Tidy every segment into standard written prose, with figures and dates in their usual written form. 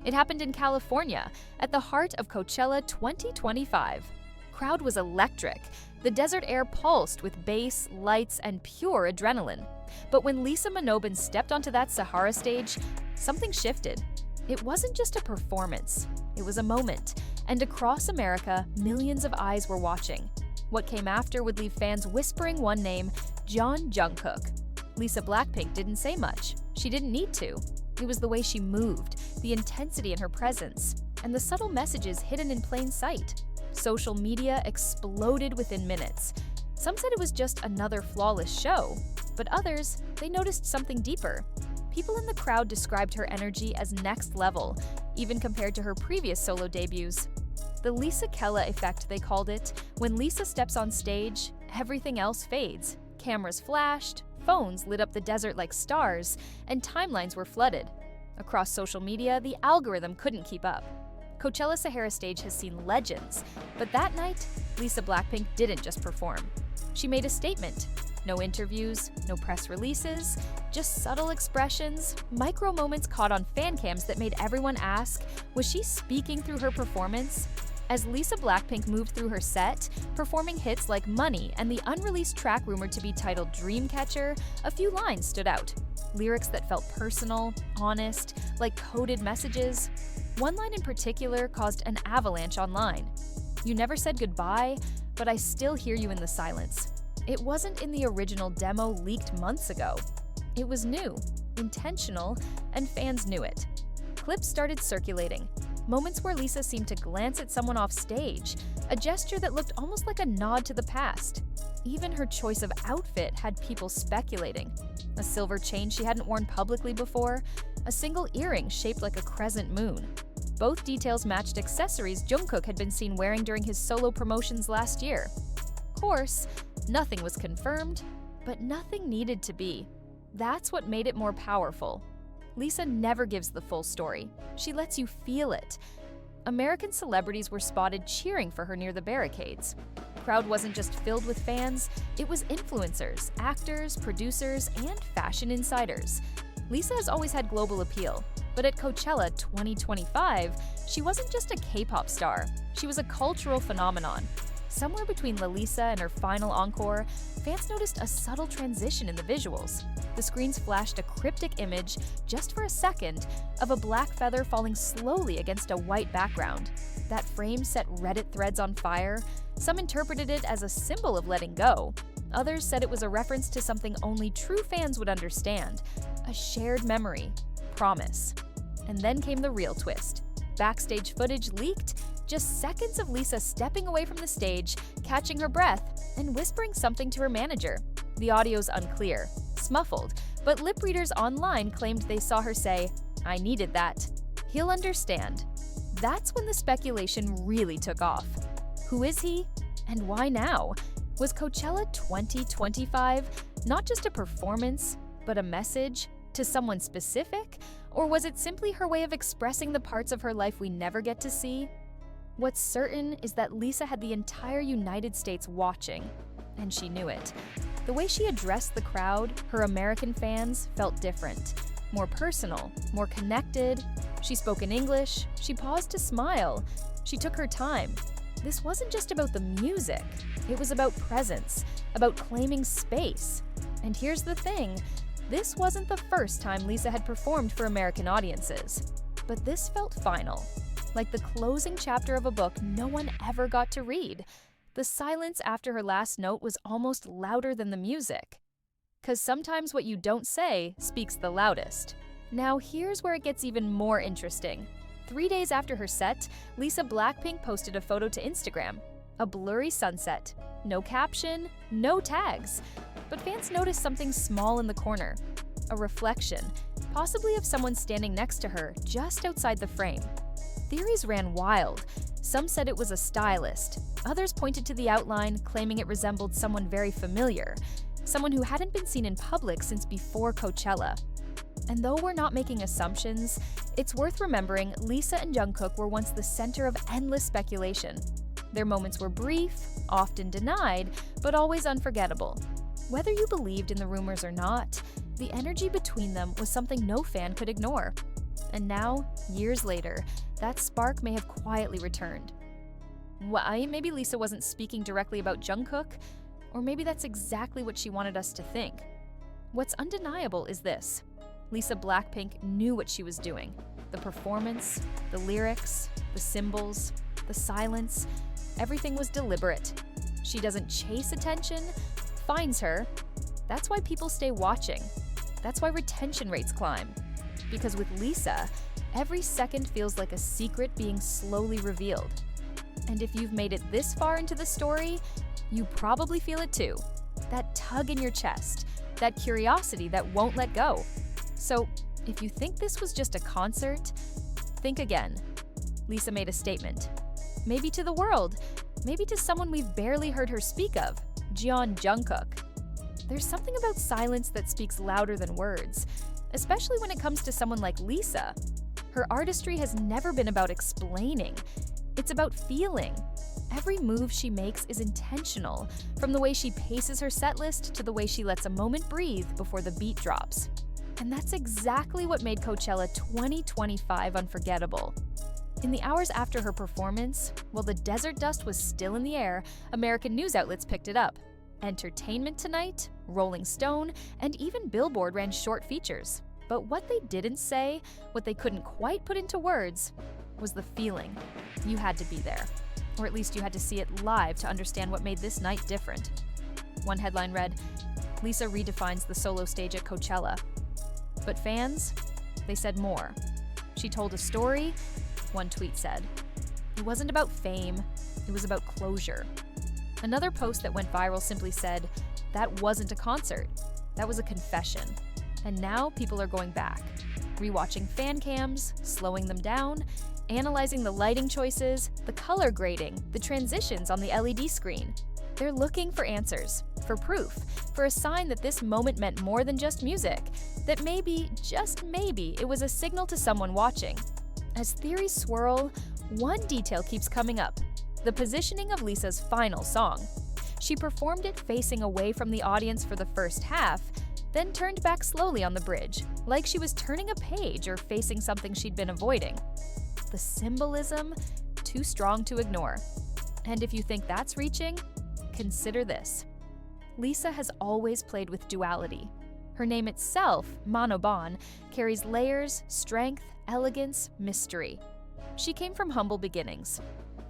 It happened in California, at the heart of Coachella 2025. Crowd was electric. The desert air pulsed with bass, lights, and pure adrenaline. But when Lisa Manobin stepped onto that Sahara stage, something shifted. It wasn't just a performance, it was a moment. And across America, millions of eyes were watching. What came after would leave fans whispering one name, Jungkook. Lisa BLACKPINK didn't say much. She didn't need to. It was the way she moved, the intensity in her presence, and the subtle messages hidden in plain sight. Social media exploded within minutes. Some said it was just another flawless show, but others, they noticed something deeper. People in the crowd described her energy as next level, even compared to her previous solo debuts. The liskook effect, they called it. When Lisa steps on stage, everything else fades. Cameras flashed, phones lit up the desert like stars, and timelines were flooded. Across social media, the algorithm couldn't keep up. Coachella Sahara stage has seen legends, but that night, Lisa BLACKPINK didn't just perform. She made a statement. No interviews, no press releases, just subtle expressions, micro moments caught on fan cams that made everyone ask, was she speaking through her performance? As Lisa BLACKPINK moved through her set, performing hits like Money and the unreleased track rumored to be titled Dreamcatcher, a few lines stood out. Lyrics that felt personal, honest, like coded messages. One line in particular caused an avalanche online. "You never said goodbye, but I still hear you in the silence." It wasn't in the original demo leaked months ago. It was new, intentional, and fans knew it. Clips started circulating. Moments where Lisa seemed to glance at someone off stage, a gesture that looked almost like a nod to the past. Even her choice of outfit had people speculating. A silver chain she hadn't worn publicly before, a single earring shaped like a crescent moon. Both details matched accessories Jungkook had been seen wearing during his solo promotions last year. Of course, nothing was confirmed, but nothing needed to be. That's what made it more powerful. Lisa never gives the full story. She lets you feel it. American celebrities were spotted cheering for her near the barricades. The crowd wasn't just filled with fans, it was influencers, actors, producers, and fashion insiders. Lisa has always had global appeal, but at Coachella 2025, she wasn't just a K-pop star, she was a cultural phenomenon. Somewhere between Lalisa and her final encore, fans noticed a subtle transition in the visuals. The screens flashed a cryptic image, just for a second, of a black feather falling slowly against a white background. That frame set Reddit threads on fire. Some interpreted it as a symbol of letting go. Others said it was a reference to something only true fans would understand, a shared memory, promise. And then came the real twist. Backstage footage leaked, just seconds of Lisa stepping away from the stage, catching her breath, and whispering something to her manager. The audio's unclear, smuffled, but lip readers online claimed they saw her say, "I needed that. He'll understand." That's when the speculation really took off. Who is he? And why now? Was Coachella 2025 not just a performance, but a message to someone specific? Or was it simply her way of expressing the parts of her life we never get to see? What's certain is that Lisa had the entire United States watching, and she knew it. The way she addressed the crowd, her American fans, felt different. More personal, more connected. She spoke in English, she paused to smile, she took her time. This wasn't just about the music, it was about presence, about claiming space. And here's the thing, this wasn't the first time Lisa had performed for American audiences. But this felt final. Like the closing chapter of a book no one ever got to read. The silence after her last note was almost louder than the music. 'Cause sometimes what you don't say speaks the loudest. Now here's where it gets even more interesting. 3 days after her set, Lisa BLACKPINK posted a photo to Instagram. A blurry sunset. No caption, no tags. But fans noticed something small in the corner. A reflection, possibly of someone standing next to her, just outside the frame. Theories ran wild. Some said it was a stylist. Others pointed to the outline, claiming it resembled someone very familiar, someone who hadn't been seen in public since before Coachella. And though we're not making assumptions, it's worth remembering Lisa and Jungkook were once the center of endless speculation. Their moments were brief, often denied, but always unforgettable. Whether you believed in the rumors or not, the energy between them was something no fan could ignore. And now, years later, that spark may have quietly returned. Why? Maybe Lisa wasn't speaking directly about Jungkook, or maybe that's exactly what she wanted us to think. What's undeniable is this. Lisa BLACKPINK knew what she was doing. The performance, the lyrics, the symbols, the silence, everything was deliberate. She doesn't chase attention, finds her. That's why people stay watching. That's why retention rates climb. Because with Lisa, every second feels like a secret being slowly revealed. And if you've made it this far into the story, you probably feel it too. That tug in your chest, that curiosity that won't let go. So, if you think this was just a concert, think again. Lisa made a statement. Maybe to the world, maybe to someone we've barely heard her speak of, Jungkook. There's something about silence that speaks louder than words, especially when it comes to someone like Lisa. Her artistry has never been about explaining. It's about feeling. Every move she makes is intentional, from the way she paces her setlist to the way she lets a moment breathe before the beat drops. And that's exactly what made Coachella 2025 unforgettable. In the hours after her performance, while the desert dust was still in the air, American news outlets picked it up. Entertainment Tonight, Rolling Stone, and even Billboard ran short features. But what they didn't say, what they couldn't quite put into words, was the feeling. You had to be there. Or at least you had to see it live to understand what made this night different. One headline read, "Lisa redefines the solo stage at Coachella." But fans, they said more. She told a story, one tweet said. It wasn't about fame, it was about closure. Another post that went viral simply said, "That wasn't a concert, that was a confession." And now people are going back, rewatching fan cams, slowing them down, analyzing the lighting choices, the color grading, the transitions on the LED screen. They're looking for answers, for proof, for a sign that this moment meant more than just music, that maybe, just maybe, it was a signal to someone watching. As theories swirl, one detail keeps coming up, the positioning of Lisa's final song. She performed it facing away from the audience for the first half, then turned back slowly on the bridge, like she was turning a page or facing something she'd been avoiding. The symbolism, too strong to ignore. And if you think that's reaching, consider this. Lisa has always played with duality. Her name itself, Manobon, carries layers, strength, elegance, mystery. She came from humble beginnings.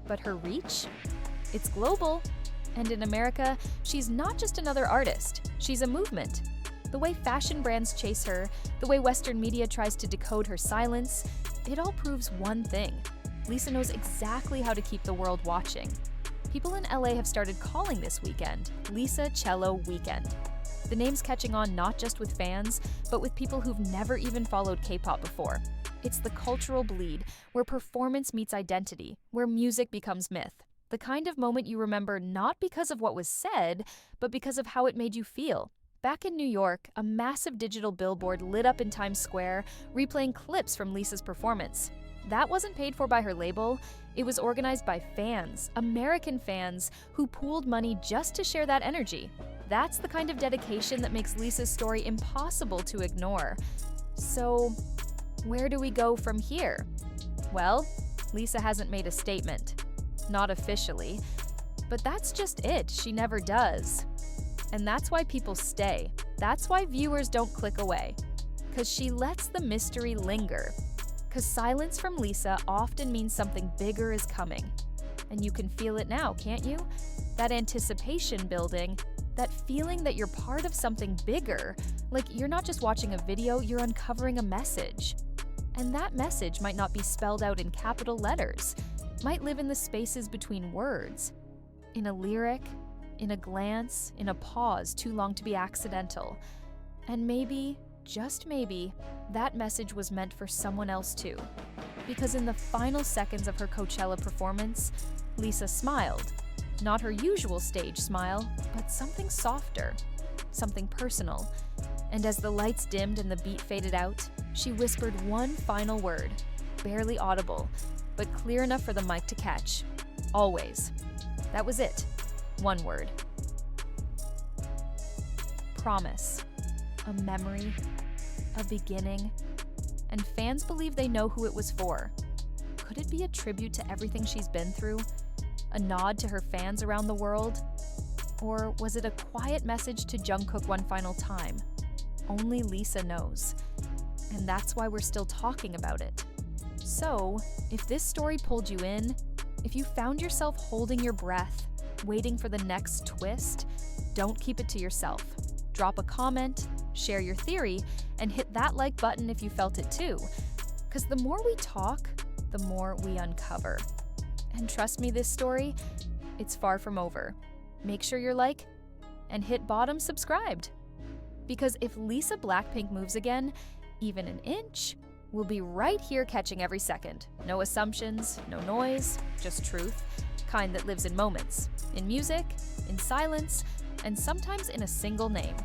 But her reach? It's global. And in America, she's not just another artist, she's a movement. The way fashion brands chase her, the way Western media tries to decode her silence, it all proves one thing. Lisa knows exactly how to keep the world watching. People in LA have started calling this weekend Lisa Cello Weekend. The name's catching on not just with fans, but with people who've never even followed K-pop before. It's the cultural bleed, where performance meets identity, where music becomes myth. The kind of moment you remember not because of what was said, but because of how it made you feel. Back in New York, a massive digital billboard lit up in Times Square, replaying clips from Lisa's performance. That wasn't paid for by her label. It was organized by fans, American fans, who pooled money just to share that energy. That's the kind of dedication that makes Lisa's story impossible to ignore. So, where do we go from here? Well, Lisa hasn't made a statement. Not officially. But that's just it, she never does. And that's why people stay. That's why viewers don't click away. 'Cause she lets the mystery linger. 'Cause silence from Lisa often means something bigger is coming. And you can feel it now, can't you? That anticipation building, that feeling that you're part of something bigger, like you're not just watching a video, you're uncovering a message. And that message might not be spelled out in capital letters, might live in the spaces between words, in a lyric, in a glance, in a pause too long to be accidental. And maybe, just maybe, that message was meant for someone else too. Because in the final seconds of her Coachella performance, Lisa smiled. Not her usual stage smile, but something softer, something personal. And as the lights dimmed and the beat faded out, she whispered one final word, barely audible, but clear enough for the mic to catch. Always. That was it. One word. Promise. A memory. A beginning. and fans believe they know who it was for. Could it be a tribute to everything she's been through? A nod to her fans around the world? Or was it a quiet message to Jungkook one final time? Only Lisa knows. And that's why we're still talking about it. So, if this story pulled you in, if you found yourself holding your breath, waiting for the next twist, don't keep it to yourself. Drop a comment, share your theory, and hit that like button if you felt it too. Because the more we talk, the more we uncover. And trust me, this story, it's far from over. Make sure you're like and hit bottom subscribed. Because if Lisa BLACKPINK moves again, even an inch, we'll be right here catching every second. No assumptions, no noise, just truth, kind that lives in moments, in music, in silence, and sometimes in a single name.